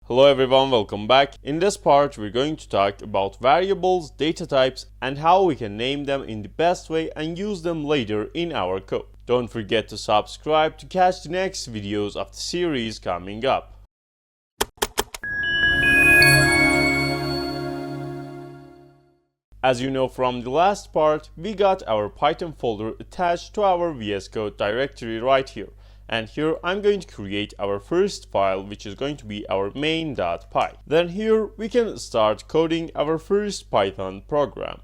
Hello everyone, welcome back. In this part, we're going to talk about variables, data types, and how we can name them in the best way and use them later in our code. Don't forget to subscribe to catch the next videos of the series coming up. As you know from the last part, we got our Python folder attached to our VS Code directory right here. And here I'm going to create our first file, which is going to be our main.py. Then here we can start coding our first Python program.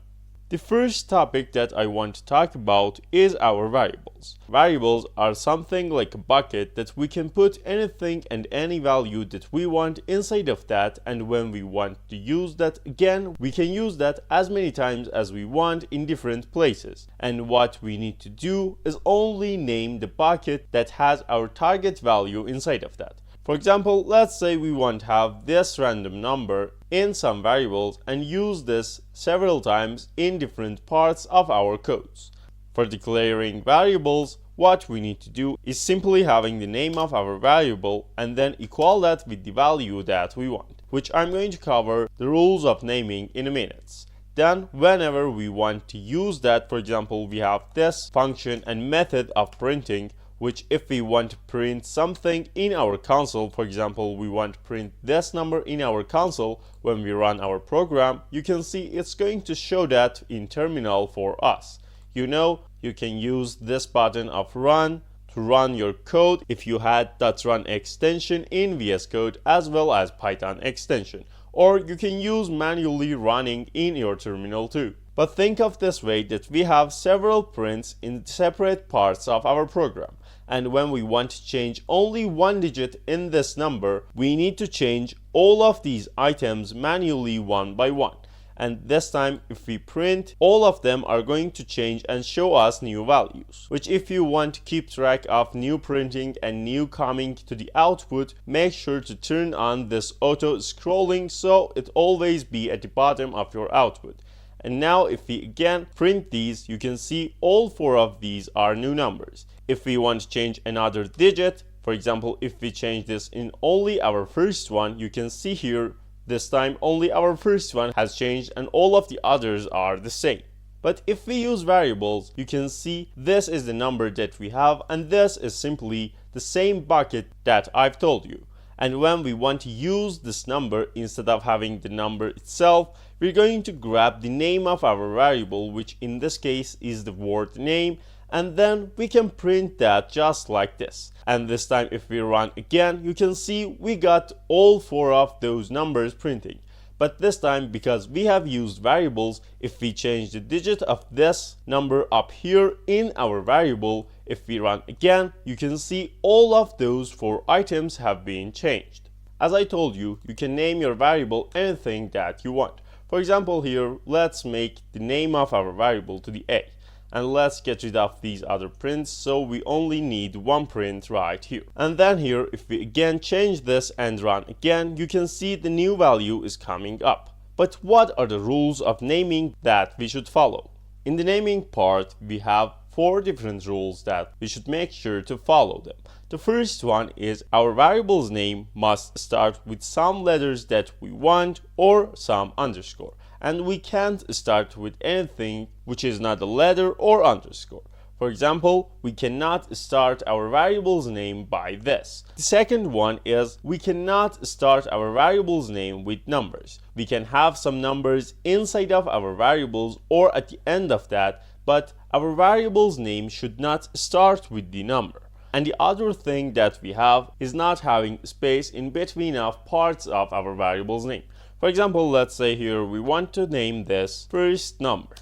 The first topic that I want to talk about is our variables. Variables are something like a bucket that we can put anything and any value that we want inside of that, and when we want to use that again, we can use that as many times as we want in different places. And what we need to do is only name the bucket that has our target value inside of that. For example, let's say we want to have this random number in some variables and use this several times in different parts of our codes. For declaring variables, what we need to do is simply having the name of our variable and then equal that with the value that we want, which I'm going to cover the rules of naming in a minute. Then whenever we want to use that, for example, we have this function and method of printing, which if we want to print something in our console, for example, we want to print this number in our console, when we run our program, you can see it's going to show that in terminal for us. You know, you can use this button of run to run your code if you had .run extension in VS Code as well as Python extension, or you can use manually running in your terminal too. But think of this way that we have several prints in separate parts of our program. And when we want to change only one digit in this number, we need to change all of these items manually one by one. And this time, if we print, all of them are going to change and show us new values. Which if you want to keep track of new printing and new coming to the output, make sure to turn on this auto scrolling so it always be at the bottom of your output. And now if we again print these, you can see all four of these are new numbers. If we want to change another digit, for example, if we change this in only our first one, you can see here, this time only our first one has changed and all of the others are the same. But if we use variables, you can see this is the number that we have and this is simply the same bucket that I've told you. And when we want to use this number, instead of having the number itself, we're going to grab the name of our variable, which in this case is the word name, and then we can print that just like this. And this time if we run again, you can see we got all four of those numbers printing. But this time, because we have used variables, if we change the digit of this number up here in our variable, if we run again, you can see all of those four items have been changed. As I told you, you can name your variable anything that you want. For example here, let's make the name of our variable to the A. And let's get rid of these other prints, so we only need one print right here. And then here, if we again change this and run again, you can see the new value is coming up. But what are the rules of naming that we should follow? In the naming part, we have four different rules that we should make sure to follow them. The first one is our variable's name must start with some letters that we want or some underscore. And we can't start with anything which is not a letter or underscore. For example, we cannot start our variable's name by this. The second one is we cannot start our variable's name with numbers. We can have some numbers inside of our variables or at the end of that, but our variable's name should not start with the number. And the other thing that we have is not having space in between of parts of our variable's name. For example, let's say here we want to name this first number.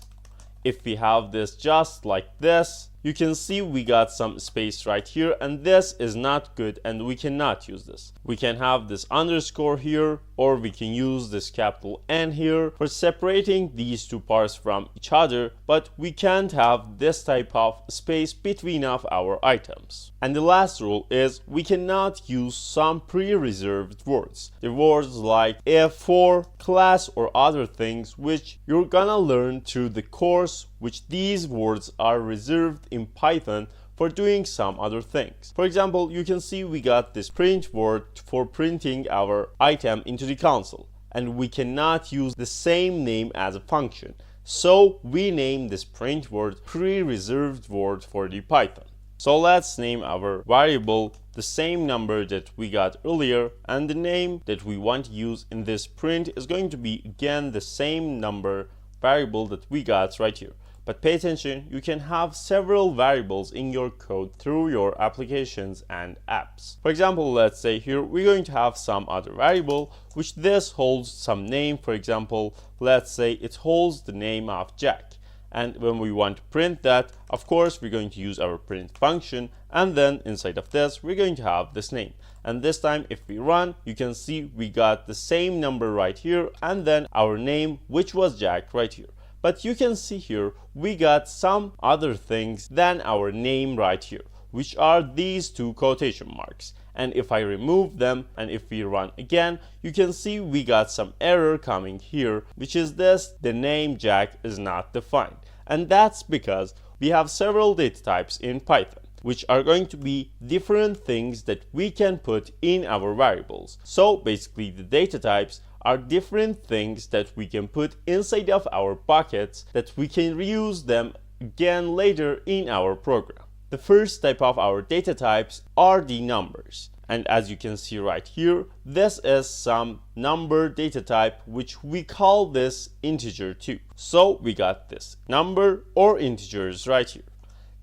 If we have this just like this, you can see we got some space right here, and this is not good and we cannot use this. We can have this underscore here, or we can use this capital N here for separating these two parts from each other, but we can't have this type of space between of our items. And the last rule is we cannot use some pre-reserved words. The words like if, for, class, or other things which you're gonna learn through the course, which these words are reserved in Python for doing some other things. For example, you can see we got this print word for printing our item into the console, and we cannot use the same name as a function. So we name this print word pre-reserved word for the Python. So let's name our variable the same number that we got earlier, and the name that we want to use in this print is going to be again the same number variable that we got right here. But pay attention, you can have several variables in your code through your applications and apps. For example, let's say here we're going to have some other variable which this holds some name. For example, let's say it holds the name of Jack. And when we want to print that, of course, we're going to use our print function, and then inside of this, we're going to have this name. And this time, if we run, you can see we got the same number right here, and then our name, which was Jack right here. But you can see here, we got some other things than our name right here, which are these two quotation marks. And if I remove them and if we run again, you can see we got some error coming here, which is this: the name Jack is not defined. And that's because we have several data types in Python, which are going to be different things that we can put in our variables. So basically the data types are different things that we can put inside of our buckets that we can reuse them again later in our program. The first type of our data types are the numbers. And as you can see right here, this is some number data type, which we call this integer 2. So we got this number or integers right here.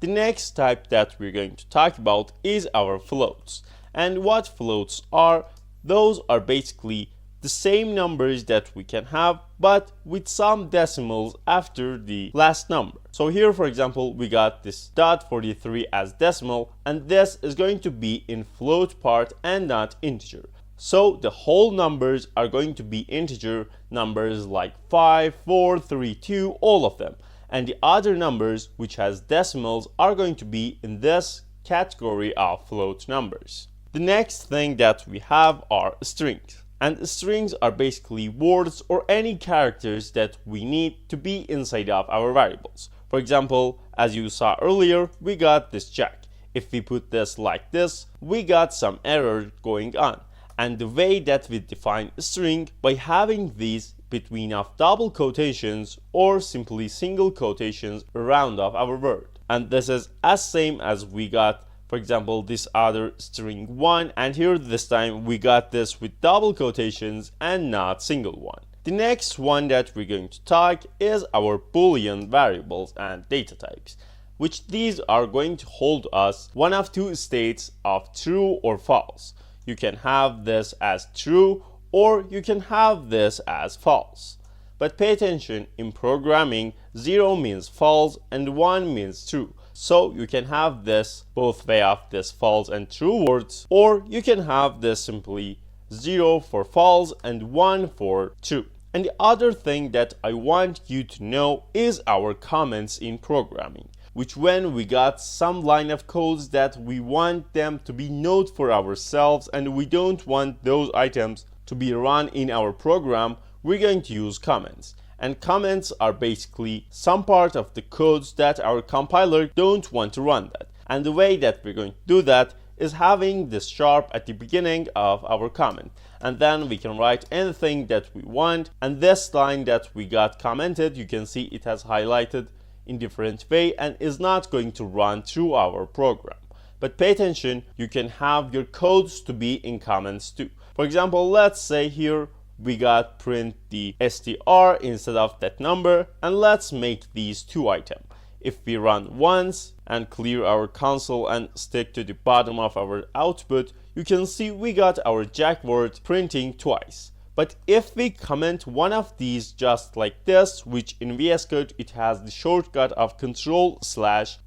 The next type that we're going to talk about is our floats. And what floats are, those are basically the same numbers that we can have, but with some decimals after the last number. So here, for example, we got this .43 as decimal, and this is going to be in float part and not integer. So the whole numbers are going to be integer numbers like 5, 4, 3, 2, all of them. And the other numbers which has decimals are going to be in this category of float numbers. The next thing that we have are strings. And strings are basically words or any characters that we need to be inside of our variables. For example, as you saw earlier, we got this Jack. If we put this like this, we got some error going on. And the way that we define a string, by having these between of double quotations or simply single quotations around of our word. And this is as same as we got, for example, this other string 1, and here this time we got this with double quotations and not single one. The next one that we're going to talk is our Boolean variables and data types, which these are going to hold us one of two states of true or false. You can have this as true or you can have this as false. But pay attention, in programming, 0 means false and 1 means true. So you can have this both way of this false and true words, or you can have this simply 0 for false and 1 for true. And the other thing that I want you to know is our comments in programming, which when we got some line of codes that we want them to be note for ourselves and we don't want those items to be run in our program, we're going to use comments. And comments are basically some part of the codes that our compiler don't want to run that. And the way that we're going to do that is having this sharp at the beginning of our comment. And then we can write anything that we want. And this line that we got commented, you can see it has highlighted in different way and is not going to run through our program. But pay attention, you can have your codes to be in comments too. For example, let's say here we got print the str instead of that number, and let's make these two items. If we run once and clear our console and stick to the bottom of our output, you can see we got our Jack word printing twice. But if we comment one of these just like this, which in VS Code it has the shortcut of Control/,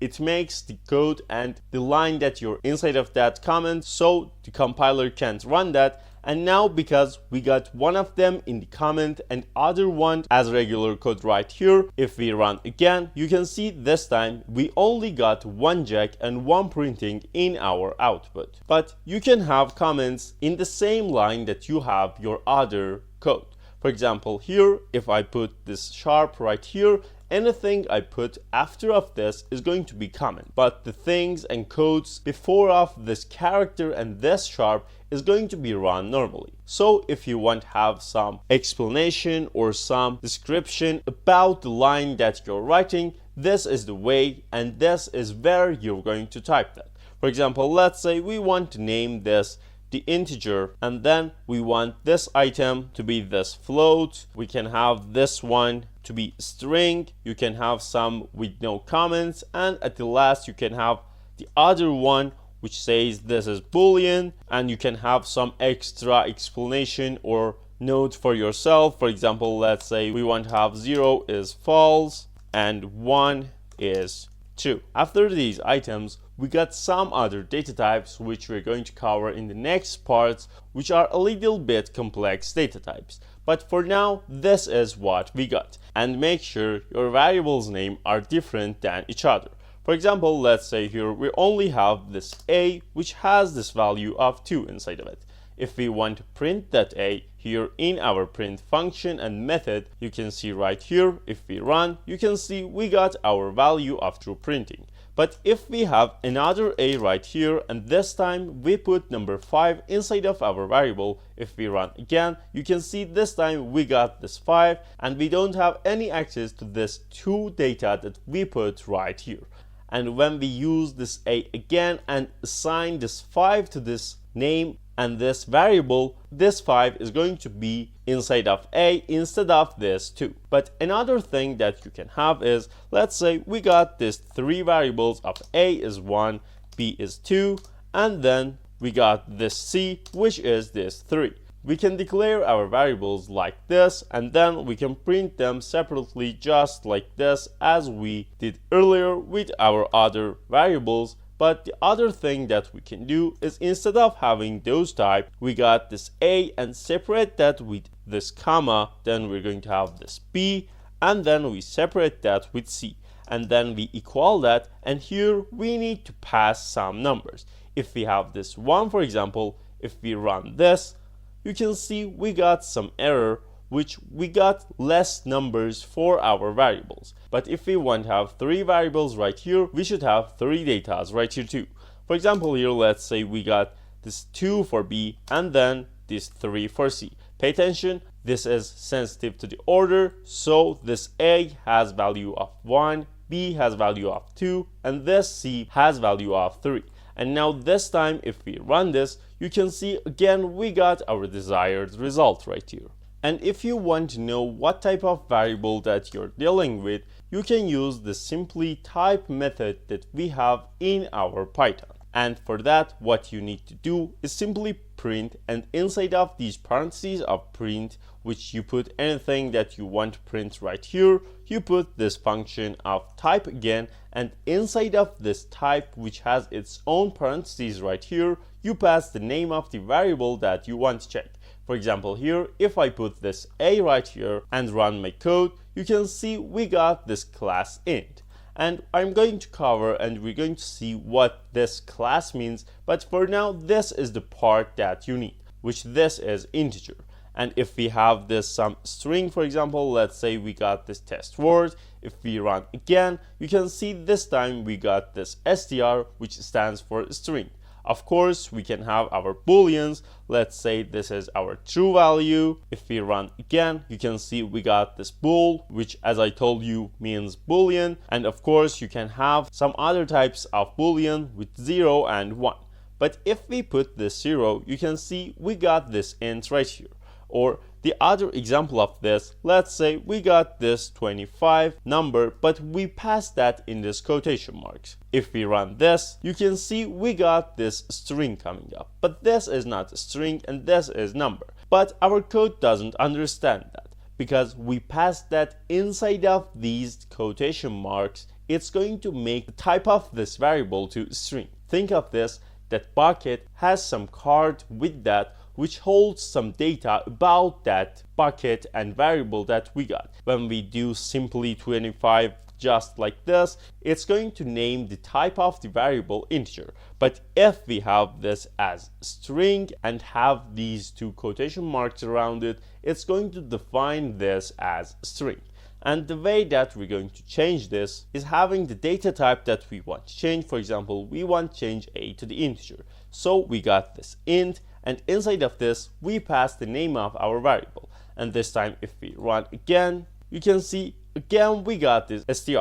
it makes the code and the line that you're inside of that comment so the compiler can't run that. And now because we got one of them in the comment and other one as regular code right here, if we run again, you can see this time we only got one Jack and one printing in our output. But you can have comments in the same line that you have your other code. For example, here, if I put this sharp right here anything I put after of this is going to be common, but the things and codes before of this character and this sharp is going to be run normally. So if you want to have some explanation or some description about the line that you're writing, this is the way and this is where you're going to type that. For example, let's say we want to name this the integer, and then we want this item to be this float. We can have this one to be string. You can have some with no comments, and at the last you can have the other one which says this is boolean, and you can have some extra explanation or note for yourself. For example, let's say we want to have 0 is false and 1 is true. After these items, we got some other data types which we're going to cover in the next parts, which are a little bit complex data types. But for now, this is what we got. And make sure your variables name are different than each other. For example, let's say here we only have this a, which has this value of 2 inside of it. If we want to print that a here in our print function and method, you can see right here, if we run, you can see we got our value after printing. But if we have another a right here, and this time we put number 5 inside of our variable, if we run again, you can see this time we got this 5, and we don't have any access to this 2 data that we put right here. And when we use this a again and assign this 5 to this name and this variable, this 5 is going to be inside of a instead of this 2. But another thing that you can have is, let's say we got this 3 variables of a is 1, b is 2, and then we got this c, which is this 3. We can declare our variables like this, and then we can print them separately just like this as we did earlier with our other variables. But the other thing that we can do is, instead of having those type, we got this a and separate that with this comma, then we're going to have this b, and then we separate that with c, and then we equal that, and here we need to pass some numbers. If we have this 1, for example, if we run this, you can see we got some error, which we got less numbers for our variables. But if we want to have 3 variables right here, we should have 3 datas right here too. For example, here let's say we got this 2 for b and then this 3 for c. Pay attention, this is sensitive to the order, so this a has value of 1, b has value of 2, and this c has value of 3. And now this time if we run this, you can see again we got our desired result right here. And if you want to know what type of variable that you're dealing with, you can use the simply type method that we have in our Python. And for that, what you need to do is simply print, and inside of these parentheses of print, which you put anything that you want to print right here, you put this function of type again, and inside of this type, which has its own parentheses right here, you pass the name of the variable that you want to check. For example, here, if I put this a right here and run my code, you can see we got this class int. And I'm going to cover and we're going to see what this class means, but for now this is the part that you need, which this is integer. And if we have this some string, for example, let's say we got this test word, if we run again, you can see this time we got this str, which stands for string. Of course, we can have our booleans. Let's say this is our true value. If we run again, you can see we got this bool, which as I told you means boolean. And of course, you can have some other types of boolean with 0 and 1. But if we put this 0, you can see we got this int right here. Or the other example of this, let's say we got this 25 number, but we passed that in this quotation marks. If we run this, you can see we got this string coming up, but this is not a string and this is number. But our code doesn't understand that, because we passed that inside of these quotation marks. It's going to make the type of this variable to string. Think of this, that bucket has some card with that, which holds some data about that bucket and variable that we got. When we do simply 25 just like this, it's going to name the type of the variable integer. But if we have this as string and have these two quotation marks around it, it's going to define this as string. And the way that we're going to change this is having the data type that we want to change. For example, we want to change a to the integer. So we got this int, and inside of this, we pass the name of our variable. And this time, if we run again, you can see again we got this str,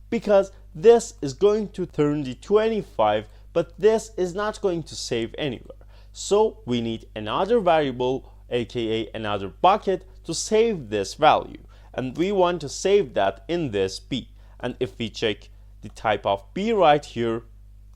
because this is going to turn the 25, but this is not going to save anywhere. So we need another variable, aka another bucket, to save this value, and we want to save that in this b. And if we check the type of b right here,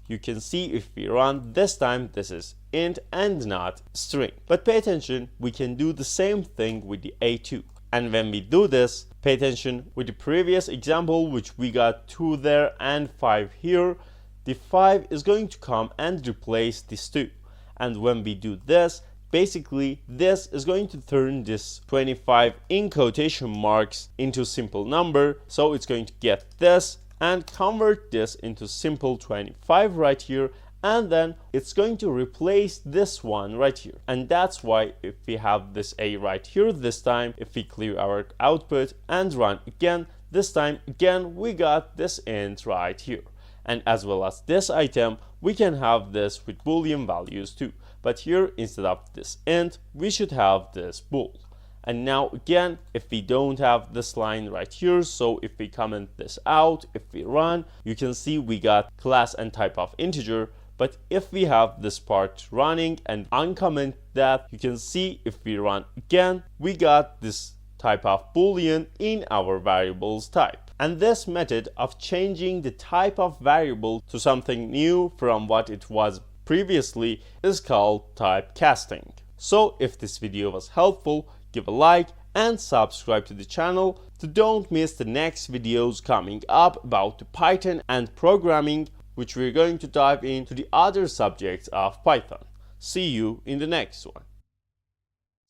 you can see if we run this time, this is int and not string. But pay attention, we can do the same thing with the a2. And when we do this, pay attention, with the previous example, which we got 2 there and 5 here, the 5 is going to come and replace this 2. And when we do this, basically this is going to turn this 25 in quotation marks into simple number. So it's going to get this and convert this into simple 25 right here, and then it's going to replace this one right here. And that's why if we have this a right here this time, if we clear our output and run again, this time again we got this int right here. And as well as this item, we can have this with boolean values too, but here instead of this int, we should have this bool. And now again, if we don't have this line right here, so if we comment this out, if we run, you can see we got class and type of integer. But if we have this part running and uncomment that, you can see if we run again, we got this type of boolean in our variables type. And this method of changing the type of variable to something new from what it was previously is called typecasting. So if this video was helpful, give a like and subscribe to the channel to don't miss the next videos coming up about the Python and programming, which we're going to dive into the other subjects of Python. See you in the next one.